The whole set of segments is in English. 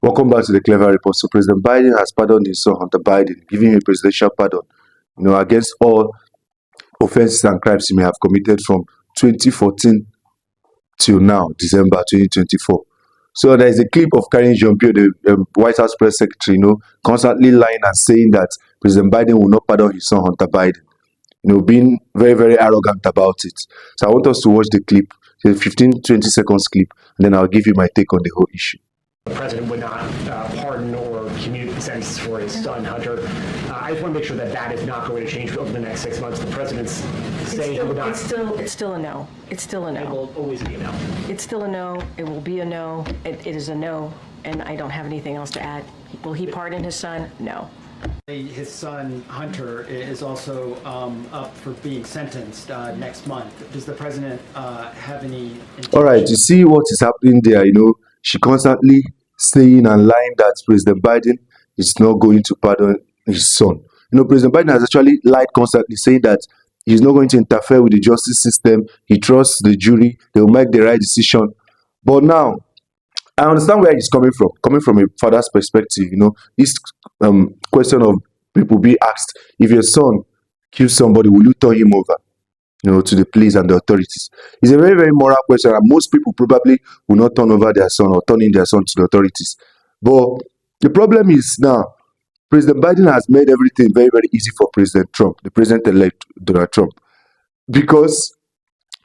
Welcome back to the Clever Report. So President Biden has pardoned his son Hunter Biden, giving him a presidential pardon, against all offenses and crimes he may have committed from 2014 till now, December 2024. So there is a clip of Karine Jean-Pierre, the White House press secretary, constantly lying and saying that President Biden will not pardon his son Hunter Biden, being very, very arrogant about it. So I want us to watch the clip, the 15-20 seconds clip, and then I'll give you my take on the whole issue. The president would not pardon or commute sentences for his son, Hunter. I just want to make sure that that is not going to change over the next 6 months. The president's saying he would not. It's still a no. It's still a no. It will always be a no. It's still a no. It will be a no. It is a no, and I don't have anything else to add. Will he pardon his son? No. His son, Hunter, is also up for being sentenced next month. Does the president have any intention? All right, you see what is happening there, she constantly saying and lying that President Biden is not going to pardon his son. President Biden has actually lied constantly, saying that he's not going to interfere with the justice system. He trusts the jury. They will make the right decision. But now, I understand where he's coming from a father's perspective. This question of people being asked, if your son kills somebody, will you turn him over? To the police and the authorities. It's a very, very moral question, and most people probably will not turn over their son or turn in their son to the authorities. But the problem is now, President Biden has made everything very, very easy for President Trump, the president-elect Donald Trump. Because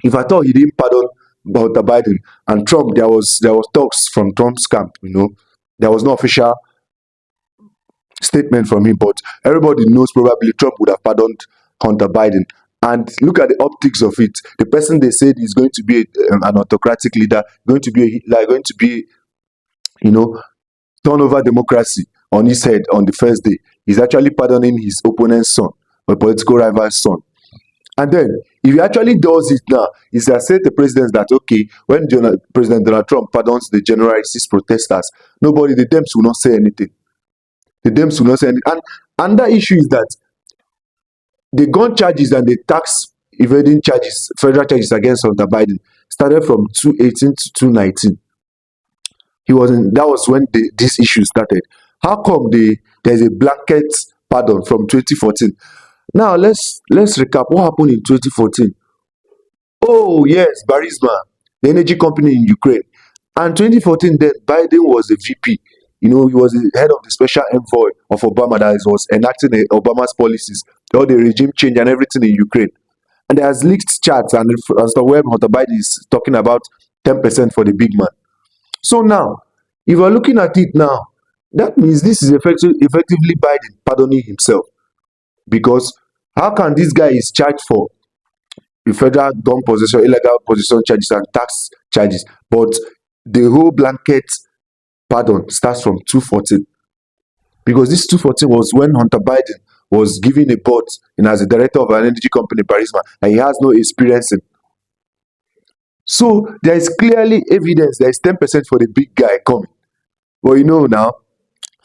if I thought he didn't pardon Hunter Biden and Trump, there was talks from Trump's camp, there was no official statement from him, but everybody knows probably Trump would have pardoned Hunter Biden. And look at the optics of it. The person they said is going to be an autocratic leader, going to be turn over democracy on his head on the first day. He's actually pardoning his opponent's son, or political rival's son. And then, if he actually does it now, he's said the president that, okay, when President Donald Trump pardons the January 6 protesters, the Dems will not say anything. The Dems will not say anything. And another issue is that the gun charges and the tax evading charges, federal charges against Hunter Biden, started from 2018 to 2019. That was when this issue started. How come there's a blanket pardon from 2014? Now let's recap what happened in 2014. Oh yes, Burisma, the energy company in Ukraine. And 2014, then Biden was the VP. He was the head of the special envoy of Obama that was enacting Obama's policies, all the regime change and everything in Ukraine. And there's leaked charts and as to where Hunter Biden is talking about 10% for the big man. So now, if we're looking at it now, that means this is effectively Biden pardoning himself. Because how can this guy is charged for the federal gun possession, illegal possession charges and tax charges, but the whole blanket pardon starts from 2014, because this 2014 was when Hunter Biden was given a board as a director of an energy company, Burisma, and he has no experience in. So there is clearly evidence there is 10% for the big guy coming. But now,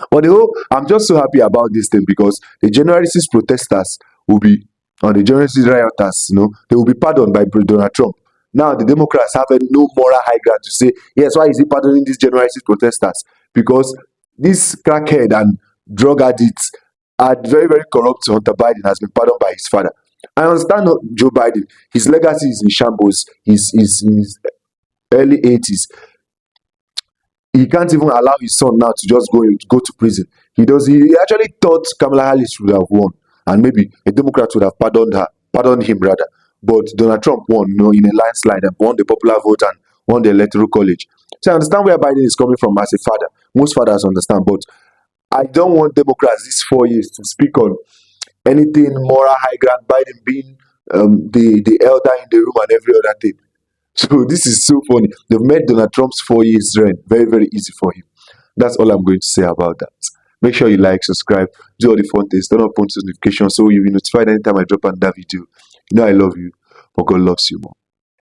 but I'm just so happy about this thing, because the January 6 protesters will be, or the January 6 rioters, they will be pardoned by Donald Trump. Now the Democrats have no moral high ground to say, yes, why is he pardoning these January 6 protesters? Because this crackhead and drug addicts are very, very corrupt. Hunter Biden has been pardoned by his father. I understand Joe Biden, his legacy is in shambles. He's in his early 80s. He can't even allow his son now to just go to prison. He actually thought Kamala Harris would have won, and maybe a Democrat would have pardoned him rather. But Donald Trump won, in a landslide, and won the popular vote and won the electoral college. So I understand where Biden is coming from as a father. Most fathers understand, but I don't want Democrats these 4 years to speak on anything moral high ground. Biden being the elder in the room and every other thing. So this is so funny. They've made Donald Trump's 4 years reign very, very easy for him. That's all I'm going to say about that. Make sure you like, subscribe, do all the fun things, turn on post notifications so you'll be notified anytime I drop another video. I love you, but God loves you more.